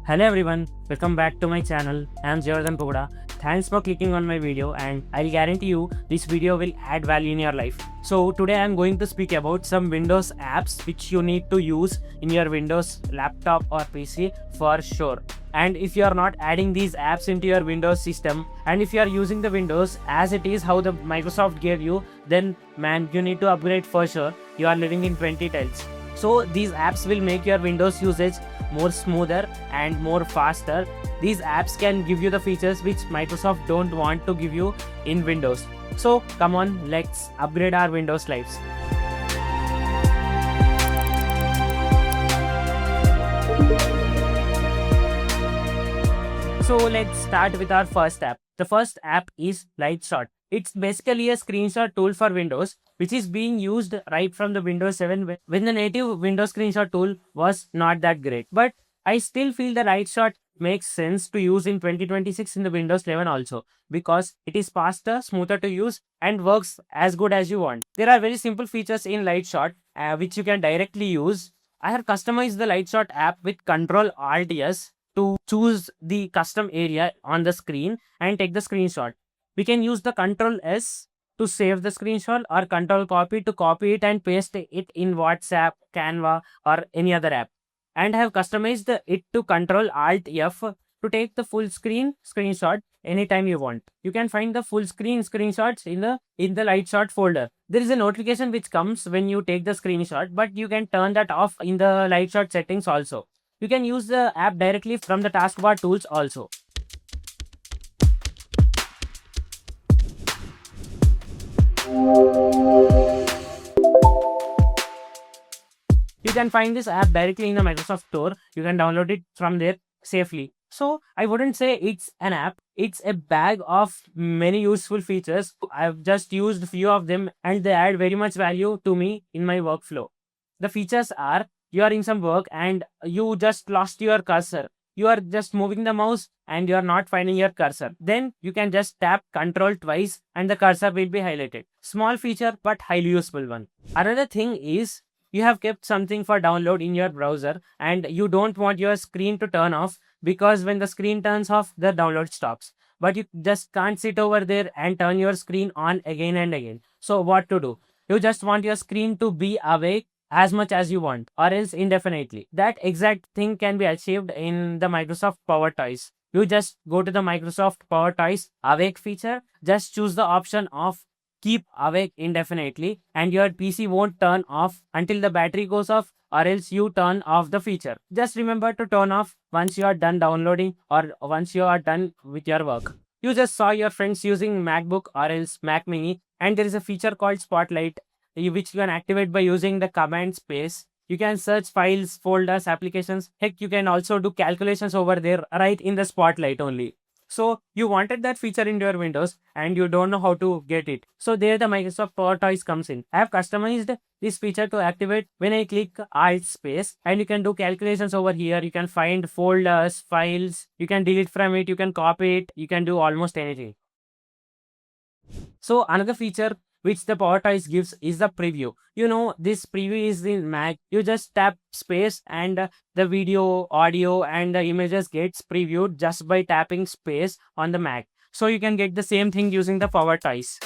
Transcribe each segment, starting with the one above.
Hello everyone, welcome back to my channel. I am Jayardhan Pogoda. Thanks for clicking on my video and I'll guarantee you this video will add value in your life. So today I am going to speak about some Windows apps which you need to use in your Windows laptop or PC for sure. And if you are not adding these apps into your Windows system and if you are using the Windows as it is how the Microsoft gave you, then man, you need to upgrade for sure. You are living in 2010s. So these apps will make your Windows usage more smoother and more faster. These apps can give you the features which Microsoft don't want to give you in Windows. So come on, let's upgrade our Windows lives. So let's start with our first app. The first app is Lightshot. It's basically a screenshot tool for Windows, which is being used right from the Windows 7 when the native Windows screenshot tool was not that great. But I still feel the Lightshot makes sense to use in 2026 in the Windows 11 also, because it is faster, smoother to use and works as good as you want. There are very simple features in Lightshot which you can directly use. I have customized the Lightshot app with Ctrl-Alt-S to choose the custom area on the screen and take the screenshot. We can use the Ctrl-S to save the screenshot or Ctrl-Copy to copy it and paste it in WhatsApp, Canva or any other app. And I have customized it to Ctrl-Alt-F to take the full screen screenshot anytime you want. You can find the full screen screenshots in the Lightshot folder. There is a notification which comes when you take the screenshot, but you can turn that off in the Lightshot settings also. You can use the app directly from the taskbar tools also. You can find this app directly in the Microsoft Store. You can download it from there safely. So I wouldn't say it's an app. It's a bag of many useful features. I've just used few of them and they add very much value to me in my workflow. The features are, you are in some work and you just lost your cursor. You are just moving the mouse and you are not finding your cursor. Then you can just tap Ctrl twice and the cursor will be highlighted. Small feature but highly useful one. Another thing is, you have kept something for download in your browser and you don't want your screen to turn off, because when the screen turns off, the download stops. But you just can't sit over there and turn your screen on again and again. So what to do? You just want your screen to be awake as much as you want or else indefinitely. That exact thing can be achieved in the Microsoft Power Toys. You just go to the Microsoft Power Toys Awake feature, just choose the option of keep awake indefinitely and your PC won't turn off until the battery goes off or else you turn off the feature. Just remember to turn off once you are done downloading or once you are done with your work. You just saw your friends using MacBook or else Mac Mini and there is a feature called Spotlight which you can activate by using the command space. You can search files, folders, applications. Heck, you can also do calculations over there right in the Spotlight only. So you wanted that feature in your Windows and you don't know how to get it. So there the Microsoft Power Toys comes in. I have customized this feature to activate when I click Alt space and you can do calculations over here. You can find folders, files, you can delete from it, you can copy it, you can do almost anything. So another feature which the Power Toys gives is the preview. You know, this preview is in Mac. You just tap space and the video, audio and the images gets previewed just by tapping space on the Mac. So you can get the same thing using the Power Toys.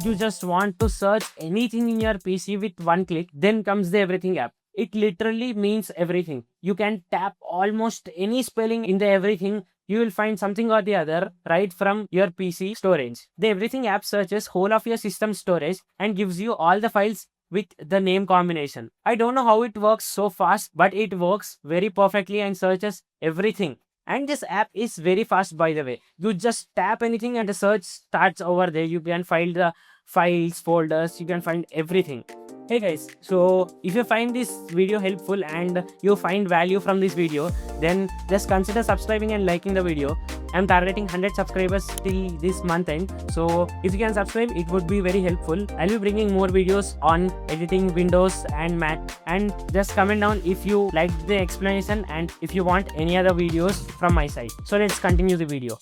You just want to search anything in your PC with one click, then comes the Everything app. It literally means everything. You can tap almost any spelling in the Everything. You will find something or the other right from your PC storage. The Everything app searches whole of your system storage and gives you all the files with the name combination. I don't know how it works so fast, but it works very perfectly and searches everything. And this app is very fast, by the way. You just tap anything and the search starts over there. You can find the files, folders, you can find everything. Hey guys, so if you find this video helpful and you find value from this video, then just consider subscribing and liking the video. I'm targeting 100 subscribers till this month end, so if you can subscribe, it would be very helpful. I'll be bringing more videos on editing Windows and Mac, and just comment down if you liked the explanation and if you want any other videos from my side. So let's continue the video.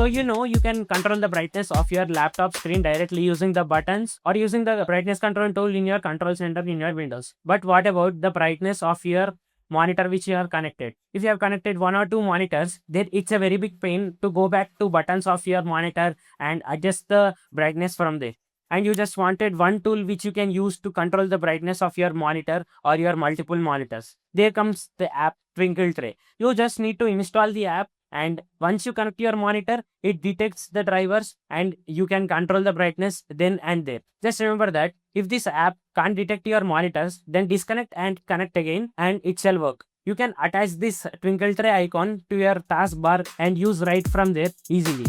So you can control the brightness of your laptop screen directly using the buttons or using the brightness control tool in your control center in your Windows. But what about the brightness of your monitor which you have connected? If you have connected one or two monitors, then it's a very big pain to go back to buttons of your monitor and adjust the brightness from there. And you just wanted one tool which you can use to control the brightness of your monitor or your multiple monitors. There comes the app Twinkle Tray. You just need to install the app, and once you connect your monitor, it detects the drivers and you can control the brightness then and there. Just remember that if this app can't detect your monitors, then disconnect and connect again and it shall work. You can attach this Twinkle Tray icon to your taskbar and use right from there easily.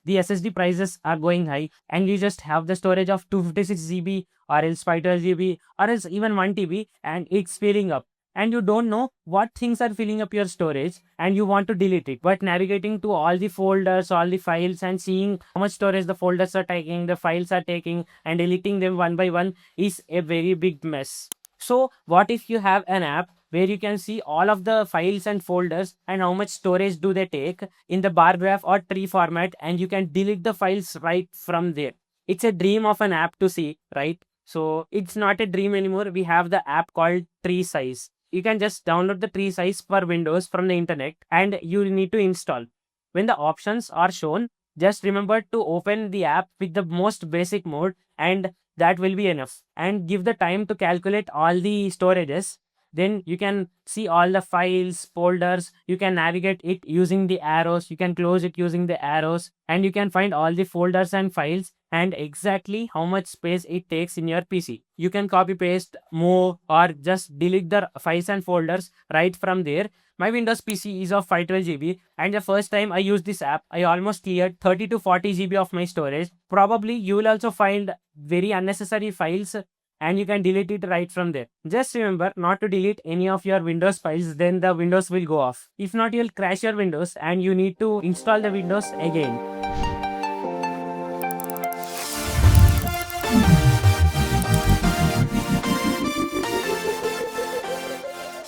The SSD prices are going high and you just have the storage of 256 GB or else 512 GB or else even 1 TB and it's filling up. And you don't know what things are filling up your storage and you want to delete it. But navigating to all the folders, all the files and seeing how much storage the folders are taking, the files are taking and deleting them one by one is a very big mess. So what if you have an app where you can see all of the files and folders and how much storage do they take in the bar graph or tree format, and you can delete the files right from there. It's a dream of an app to see, right? So it's not a dream anymore. We have the app called Tree Size. You can just download the Tree Size for Windows from the internet and you need to install. When the options are shown, just remember to open the app with the most basic mode and that will be enough. And give the time to calculate all the storages. Then you can see all the files, folders, you can navigate it using the arrows, you can close it using the arrows, and you can find all the folders and files and exactly how much space it takes in your PC. You can copy paste, move or just delete the files and folders right from there. My Windows PC is of 512 GB and the first time I used this app, I almost cleared 30 to 40 GB of my storage. Probably you will also find very unnecessary files and you can delete it right from there. Just remember not to delete any of your Windows files, then the Windows will go off. If not, you'll crash your Windows and you need to install the Windows again.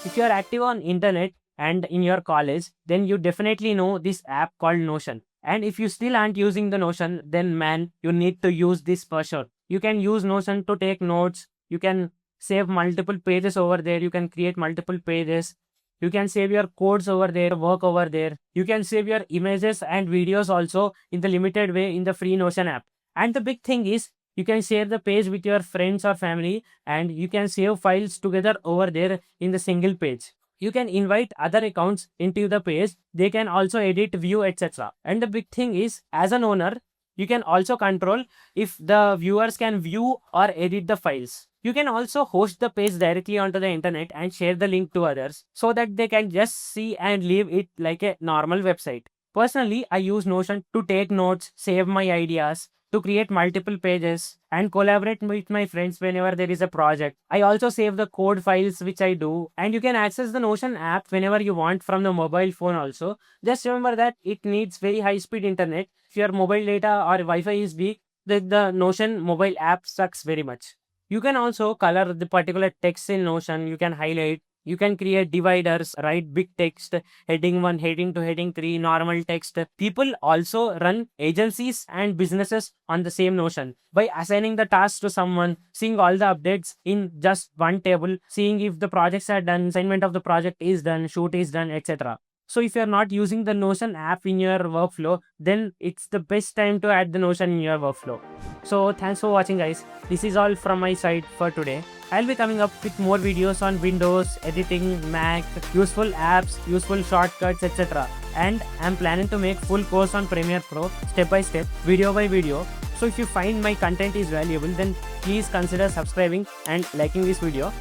If you are active on internet and in your college, then you definitely know this app called Notion. And if you still aren't using the Notion, then man, you need to use this for sure. You can use Notion to take notes. You can save multiple pages over there. You can create multiple pages. You can save your codes over there, work over there. You can save your images and videos also in the limited way in the free Notion app. And the big thing is you can share the page with your friends or family and you can save files together over there in the single page. You can invite other accounts into the page. They can also edit, view, etc. And the big thing is, as an owner, you can also control if the viewers can view or edit the files. You can also host the page directly onto the internet and share the link to others so that they can just see and leave it like a normal website. Personally, I use Notion to take notes, save my ideas, to create multiple pages and collaborate with my friends whenever there is a project. I also save the code files which I do, and you can access the Notion app whenever you want from the mobile phone also. Just remember that it needs very high speed internet. If your mobile data or Wi-Fi is weak, then the Notion mobile app sucks very much. You can also color the particular text in Notion. You can highlight. You can create dividers, write big text, heading 1, heading 2, heading 3, normal text. People also run agencies and businesses on the same Notion by assigning the tasks to someone, seeing all the updates in just one table, seeing if the projects are done, assignment of the project is done, shoot is done, etc. So if you're not using the Notion app in your workflow, then it's the best time to add the Notion in your workflow. So thanks for watching, guys. This is all from my side for today. I'll be coming up with more videos on Windows, editing, Mac, useful apps, useful shortcuts, etc. And I'm planning to make full course on Premiere Pro, step by step, video by video. So if you find my content is valuable, then please consider subscribing and liking this video.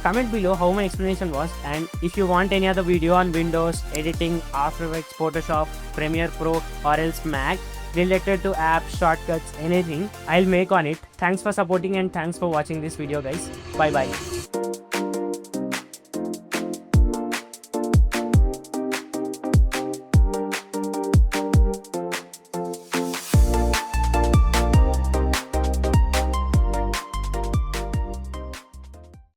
Comment below how my explanation was, and if you want any other video on Windows, editing, After Effects, Photoshop, Premiere Pro or else Mac related to apps, shortcuts, anything, I'll make on it. Thanks for supporting and thanks for watching this video, guys. Bye bye.